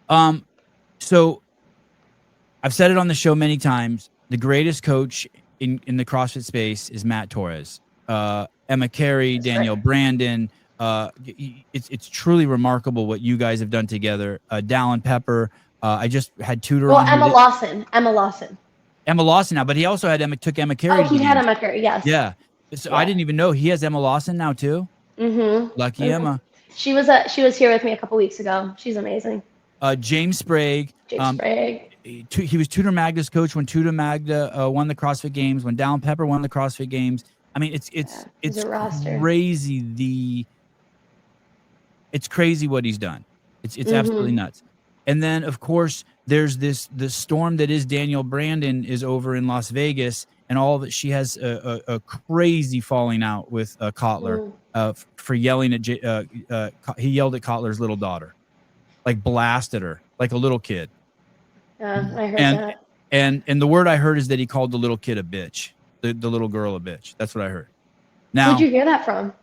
So I've said it on the show many times. The greatest coach in the CrossFit space is Matt Torres. Emma Carey, That's right. Danielle Brandon. It's truly remarkable what you guys have done together. Dallin Pepper. I just had Tudor Well, on Emma here. Lawson. Emma Lawson. Emma Lawson now, but he also had Emma Carey Oh, to the he had games. Emma Curry. Yes. Yeah. So I Yeah. didn't even know he has Emma Lawson now too. Mm-hmm. Lucky Mm-hmm. Emma. She was here with me a couple weeks ago. She's amazing. James Sprague. Jake Sprague. He was Tudor Magda's coach when Tudor Magda won the CrossFit Games, when Dallin Pepper won the CrossFit Games. I mean, Yeah, he's it's a roster. crazy. It's crazy what he's done. It's absolutely Mm-hmm. nuts. And then of course there's the storm that is Danielle Brandon is over in Las Vegas, and all of it. She has a crazy falling out with Kotler Mm. for yelling at he yelled at Kotler's little daughter, like blasted her like a little kid. Yeah, I heard And that. and the word I heard is that he called the little kid a bitch, the little girl a bitch. That's what I heard. Who'd Now you hear that from?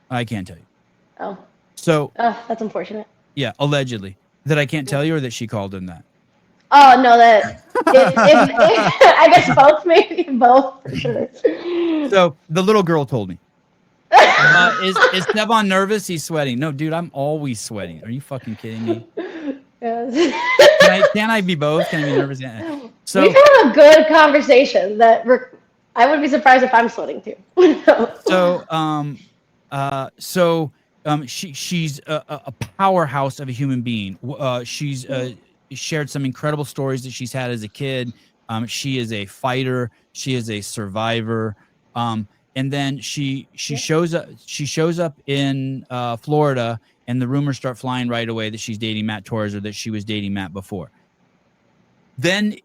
I can't tell you. Oh, So that's unfortunate. yeah, allegedly that I can't tell you, or that she called him that. Oh no, that if I guess both, maybe both for sure. So the little girl told me. Is Devon nervous? He's sweating. No, dude, I'm always sweating. Are you fucking kidding me? Yes. Can I be both? Can I be nervous? So We've had a good conversation that I would be surprised if I'm sweating too. She's a powerhouse of a human being. She's shared some incredible stories that she's had as a kid. She is a fighter. She is a survivor. And then she shows up. She shows up in Florida, and the rumors start flying right away that she's dating Matt Torres, or that she was dating Matt before. Then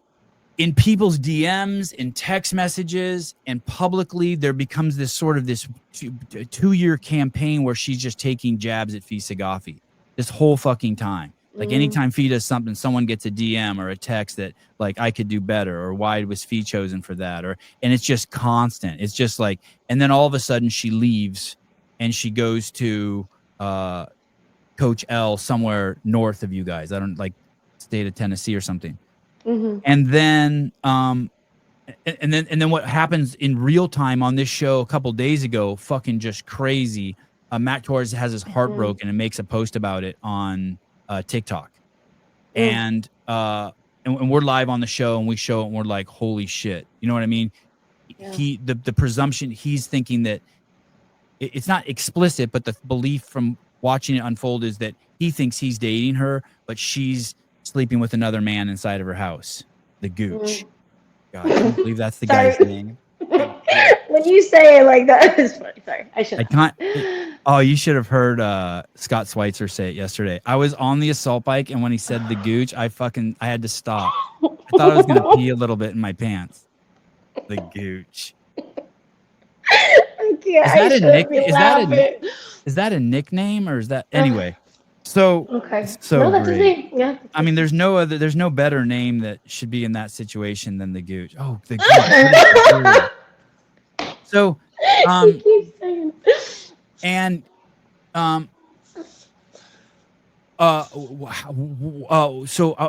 in people's DMs, in text messages, and publicly, there becomes this sort of this 2-year campaign where she's just taking jabs at Fee Sagafi this whole fucking time. Like anytime Fee does something, someone gets a DM or a text that like, I could do better, or why was Fee chosen for that? And it's just constant. It's just like, and then all of a sudden she leaves and she goes to Coach L somewhere north of you guys. I don't like state of Tennessee or something. Mm-hmm. And then and then what happens in real time on this show a couple days ago, fucking just crazy. Matt Torres has his heart broken and makes a post about it on TikTok. And we're live on the show, and we show it, and we're like, holy shit. You know what I mean? Yeah. The presumption, he's thinking that it's not explicit, but the belief from watching it unfold is that he thinks he's dating her, but she's sleeping with another man inside of her house. The Gooch. God, I can't believe that's the guy's name. When you say it like that, it's funny. Sorry, I should. I can't. Oh, you should have heard Scott Schweitzer say it yesterday. I was on the assault bike, and when he said the Gooch, I had to stop. I thought I was gonna pee a little bit in my pants. The Gooch. I can't. Is that a nickname, or is that anyway? So okay. So no, that's great. his name. Yeah. I mean, there's no better name that should be in that situation than the Gooch. Oh, the Gooch. So, he keeps saying. And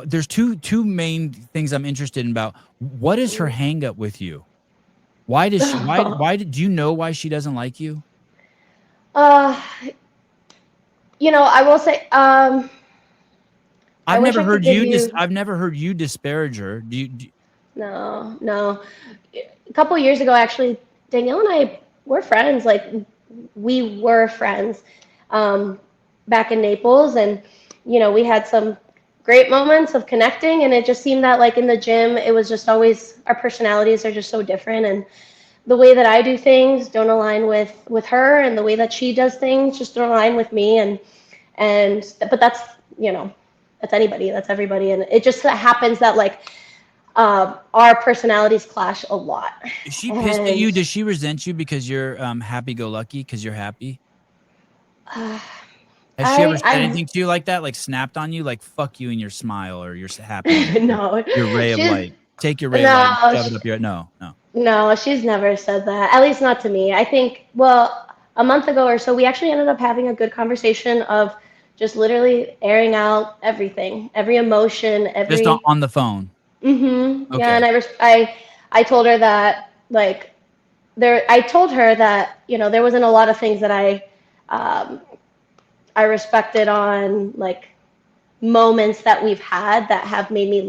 there's two main things I'm interested in about. What is her hang up with you? Why does she, why did you know why she doesn't like you? You know, I will say I've never heard you disparage her. Do you? No. A couple of years ago, actually, Danielle and I were friends. Like, we were friends back in Naples, and you know, we had some great moments of connecting, and it just seemed that like in the gym, it was just always, our personalities are just so different, and the way that I do things don't align with her, and the way that she does things just don't align with me, but that's, you know, that's anybody, that's everybody, and it just happens that like our personalities clash a lot. Is she pissed at you? Does she resent you because you're happy-go-lucky, because you're happy? Has she ever said anything to you like that? Like snapped on you? Like, fuck you and your smile, or you're happy? No. Your ray of light. Take your ray of light and shove it up your... No. No, she's never said that. At least not to me. I think, well, a month ago or so, we actually ended up having a good conversation of just literally airing out everything, every emotion, Just every. on the phone. Yeah, and Okay. I told her that like I told her that there wasn't a lot of things that um, I respected on like moments that we've had that have made me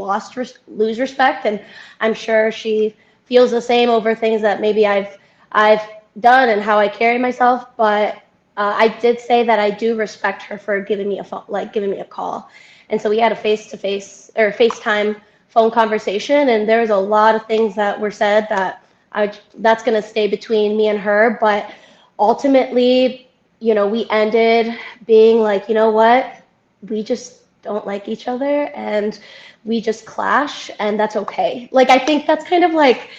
lose respect, and I'm sure she feels the same over things that maybe I've done and how I carry myself. But I did say that I do respect her for giving me a phone, like giving me a call, and so we had a face-to-face or FaceTime phone conversation, and there was a lot of things that were said that that's going to stay between me and her. But ultimately, we ended being like, you know what, we just don't like each other and we just clash, and that's okay. Like, I think that's kind of like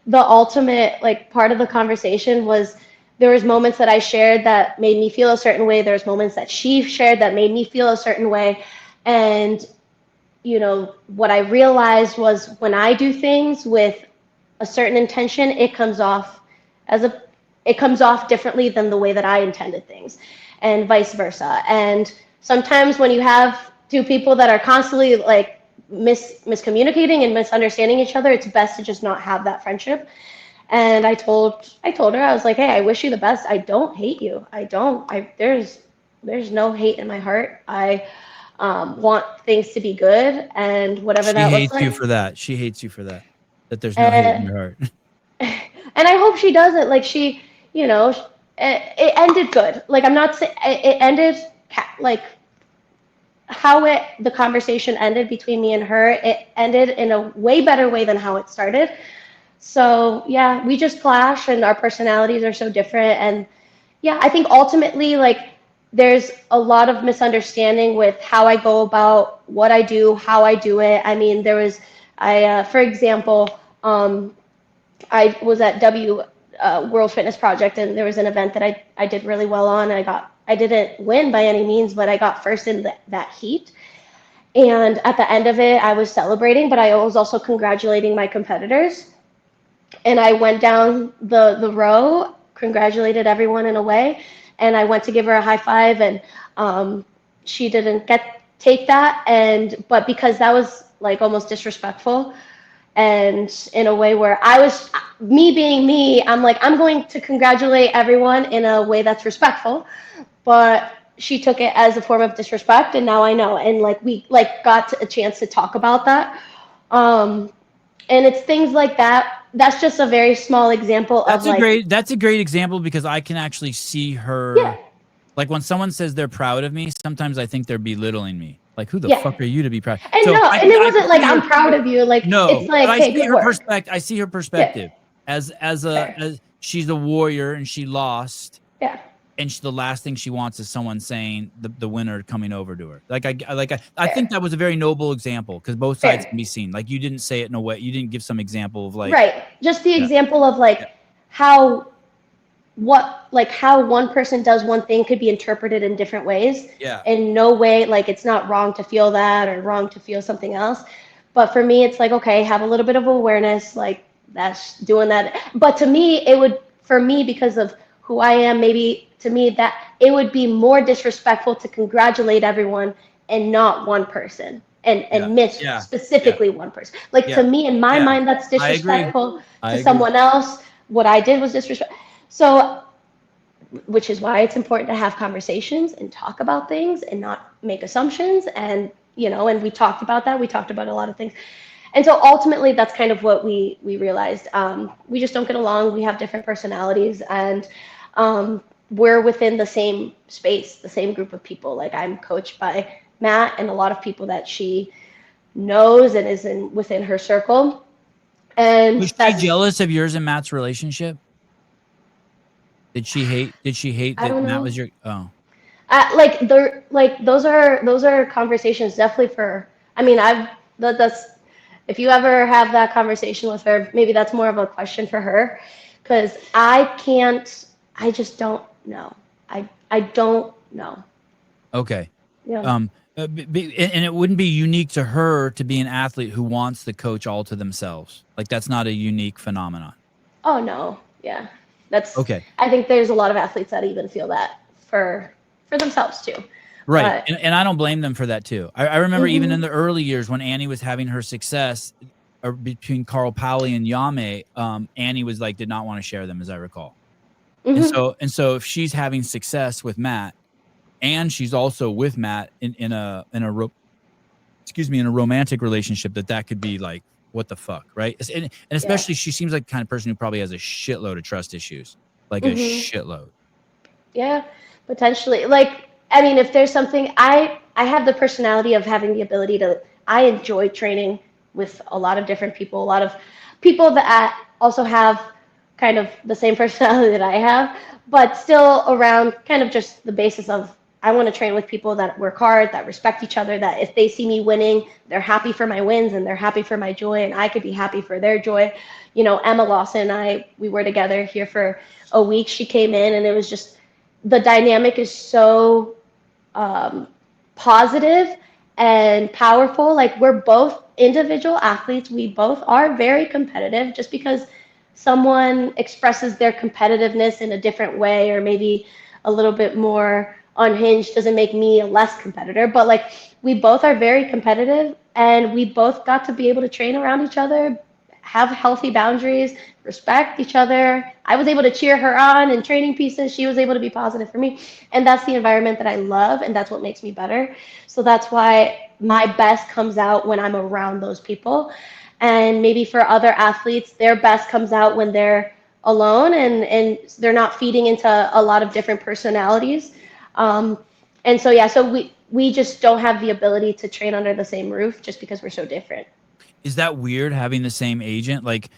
the ultimate like part of the conversation was there was moments that I shared that made me feel a certain way. There's moments that she shared that made me feel a certain way. And what I realized was when I do things with a certain intention, as a it comes off differently than the way that I intended things, and vice versa. And sometimes when you have two people that are constantly like miscommunicating and misunderstanding each other, it's best to just not have that friendship. And I told her, I was like, hey, I wish you the best. I don't hate you. I don't. There's no hate in my heart. I want things to be good, and whatever She that looks hates you like. for that. She hates you for that. That there's no hate in And your heart. and I hope she doesn't. Like you know, it ended good. Like I'm not saying it ended like how the conversation ended between me and her. It ended in a way better way than how it started. So yeah, we just clash, and our personalities are so different. And yeah, I think ultimately, like, there's a lot of misunderstanding with how I go about what I do, how I do it. I mean, for example, I was at World Fitness Project, and there was an event that I did really well on. I didn't win by any means, but I got first in that heat. And at the end of it, I was celebrating, but I was also congratulating my competitors. And I went down the row, congratulated everyone in a way, and I went to give her a high five, and she didn't take that, but because that was like almost disrespectful, and in a way where me being me, I'm like, I'm going to congratulate everyone in a way that's respectful, but she took it as a form of disrespect, and now I know, and like we like got a chance to talk about that. Um, and it's things like that. That's just a very small example of like, That's a great example because I can actually see yeah, her. Like when someone says they're proud of me, sometimes I think they're belittling me. Like, who the yeah. fuck are you to be proud? And So no, and it I could wasn't like see I'm her. proud of you. Like it's No, like, but I hey, see good her work. perspective. I see her Yeah, perspective fair. as she's a warrior and she lost, Yeah, and the last thing she wants is someone saying the winner coming over to her. I fair, think that was a very noble example because both sides fair. can be seen. Like you didn't say it in a way. You didn't give some example of like, Right. Just the yeah, example of yeah, like how how one person does one thing could be interpreted in different ways. yeah. In no way, like it's not wrong to feel that or wrong to feel something else. But for me, it's like, okay, have a little bit of awareness, like that's doing that. But to me, for me, because of who I am, maybe to me that it would be more disrespectful to congratulate everyone and not one person Yeah. and miss Yeah. Yeah. specifically one person. Like to Yeah. me, in my Yeah. mind, that's I agree. disrespectful I to agree. someone else. What I did was disrespectful. So, which is why it's important to have conversations and talk about things and not make assumptions. And and we talked about that. We talked about a lot of things. And so ultimately, that's kind of what we realized. We just don't get along. We have different personalities, and we're within the same space, the same group of people. Like I'm coached by Matt and a lot of people that she knows and is within her circle. And Was she that's, jealous of yours and Matt's relationship? Did she hate I that don't Matt know. was your Those are conversations definitely for. I mean, that's if you ever have that conversation with her, maybe that's more of a question for her, because I can't. I just don't know. I don't know. okay. Yeah. Um and it wouldn't be unique to her to be an athlete who wants the coach all to themselves. Like that's not a unique phenomenon. Oh no. Yeah. That's. Okay. I think there's a lot of athletes that even feel that for themselves too. Right. But And I don't blame them for that too. I remember even in hmm the early years when Annie was having her success between Carl Pally and Yame, Annie was like, did not want to share them, as I recall. hmm And so if she's having success with Matt and she's also with Matt in a romantic relationship, that could be like, what the fuck, right? And yeah. especially she seems like the kind of person who probably has a shitload of trust issues, like a hmm shitload. Yeah, potentially. Like, I mean, if there's something, I have the personality of having the ability to. I enjoy training with a lot of different people, a lot of people that also have kind of the same personality that I have, but still around kind of just the basis of I want to train with people that work hard, that respect each other, that if they see me winning, they're happy for my wins and they're happy for my joy, and I could be happy for their joy. You know, Emma Lawson and we were together here for a week. She came in and it was just the dynamic is so um, positive and powerful. Like we're both individual athletes. We both are very competitive. Just because someone expresses their competitiveness in a different way or maybe a little bit more unhinged doesn't make me a less competitor. But like we both are very competitive and we both got to be able to train around each other, have healthy boundaries, respect each other. I was able to cheer her on in training pieces. She was able to be positive for me. And that's the environment that I love, and that's what makes me better. So that's why my best comes out when I'm around those people. And maybe for other athletes, their best comes out when they're alone and they're not feeding into a lot of different personalities. Um, and so, yeah, so we just don't have the ability to train under the same roof just because we're so different. Is that weird having the same agent? Like,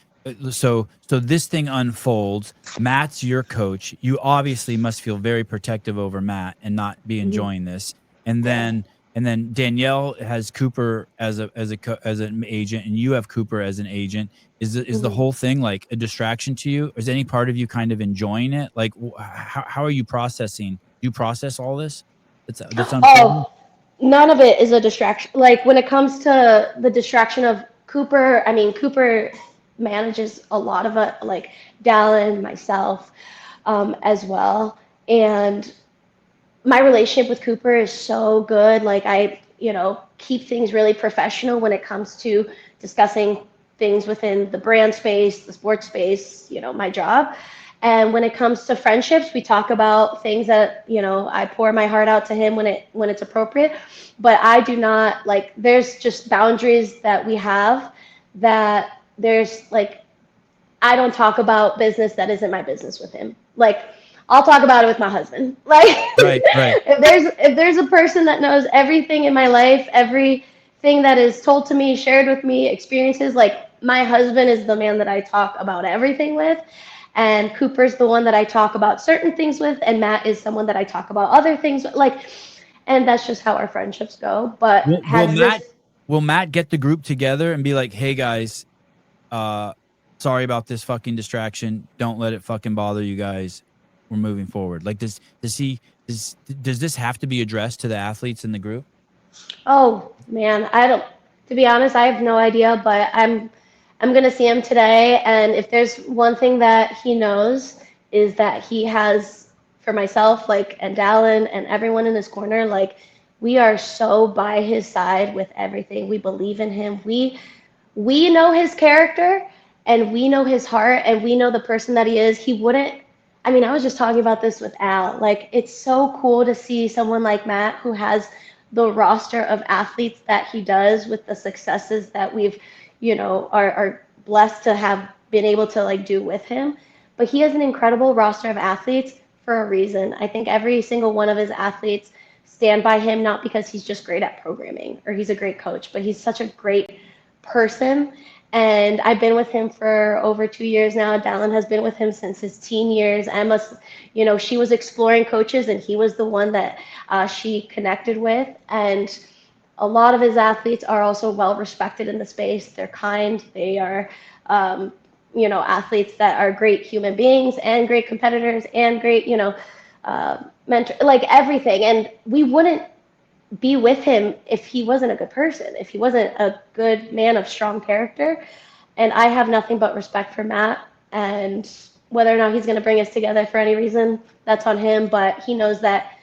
so this thing unfolds. Matt's your coach. You obviously must feel very protective over Matt and not be Mhm. enjoying this. And Yeah. then Danielle has Cooper as an agent, and you have Cooper as an agent. Is the Mhm. whole thing like a distraction to you? Is any part of you kind of enjoying it? Like, how are you processing? Do you process all this that's unfolding? Oh, none of it is a distraction. Like when it comes to the distraction of Cooper, I mean, Cooper manages a lot of it, like Dallin, myself, as well. And my relationship with Cooper is so good. Like keep things really professional when it comes to discussing things within the brand space, the sports space, my job. And when it comes to friendships, we talk about things that, I pour my heart out to him when it's appropriate. But I do not like there's just boundaries that we have that there's like I don't talk about business that isn't my business with him. Like I'll talk about it with my husband. Like Right, right. if there's a person that knows everything in my life, everything that is told to me, shared with me, experiences, like my husband is the man that I talk about everything with. And Cooper's the one that I talk about certain things with, and Matt is someone that I talk about other things with. Like, and that's just how our friendships go. But Will, will has Matt this will Matt get the group together and be like, "Hey guys, uh, sorry about this fucking distraction. Don't let it fucking bother you guys. We're moving forward." Like, does this have to be addressed to the athletes in the group? Oh man, I don't. To be honest, I have no idea, but I'm gonna see him today, and if there's one thing that he knows is that he has for myself, like and Dallin and everyone in his corner, like we are so by his side with everything. We believe in him. We know his character and we know his heart and we know the person that he is. He wouldn't. I mean, I was just talking about this with Al. Like, it's so cool to see someone like Matt who has the roster of athletes that he does with the successes that we've, are blessed to have been able to like do with him. But he has an incredible roster of athletes for a reason. I think every single one of his athletes stand by him not because he's just great at programming or he's a great coach, but he's such a great person. And I've been with him for over 2 years now. Dallin has been with him since his teen years. Emma, she was exploring coaches, and he was the one that she connected with. And a lot of his athletes are also well respected in the space. They're kind. They are, athletes that are great human beings and great competitors and great, mentor, like everything. And we wouldn't be with him if he wasn't a good person, if he wasn't a good man of strong character. And I have nothing but respect for Matt. And whether or not he's going to bring us together for any reason, that's on him. But he knows that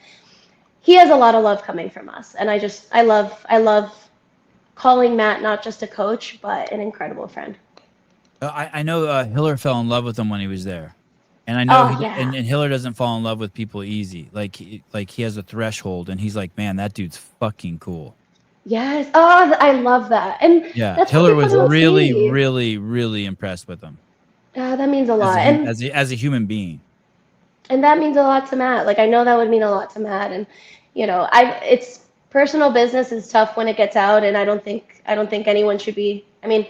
he has a lot of love coming from us, and I love calling Matt not just a coach, but an incredible friend. I know Hiller fell in love with him when he was there, and I know Oh yeah. and Hiller doesn't fall in love with people easy. Like he has a threshold, and he's like, man, that dude's fucking cool. Yes. Oh, I love that. And Yeah, that's what Hiller people was don't really, see. really, really impressed with him That means a as lot. a as a human being. And that means a lot to Matt. Like I know that would mean a lot to Matt. And it's personal business is tough when it gets out, and I don't think anyone should be. I mean,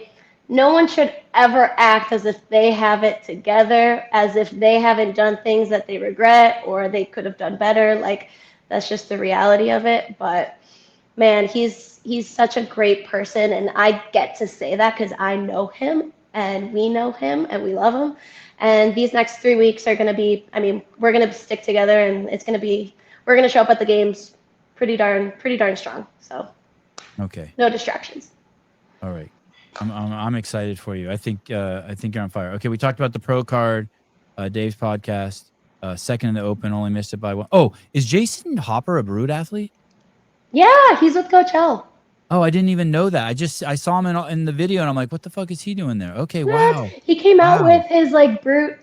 no one should ever act as if they have it together, as if they haven't done things that they regret or they could have done better. Like that's just the reality of it. But man, he's such a great person, and I get to say that because I know him and we know him and we love him. And these next 3 weeks are going to be, I mean, we're going to stick together, and we're going to show up at the games pretty darn strong. So Okay, no distractions. all right. I'm excited for you. I think you're on fire. Okay, we talked about the pro card, Dave's podcast, second in the Open, only missed it by one. Oh, is Jason Hopper a Brood athlete? Yeah, he's with Coach L. Oh, I didn't even know that. I saw him in the video, and I'm like, what the fuck is he doing there? Okay, What? wow, He came out wow. with his like brute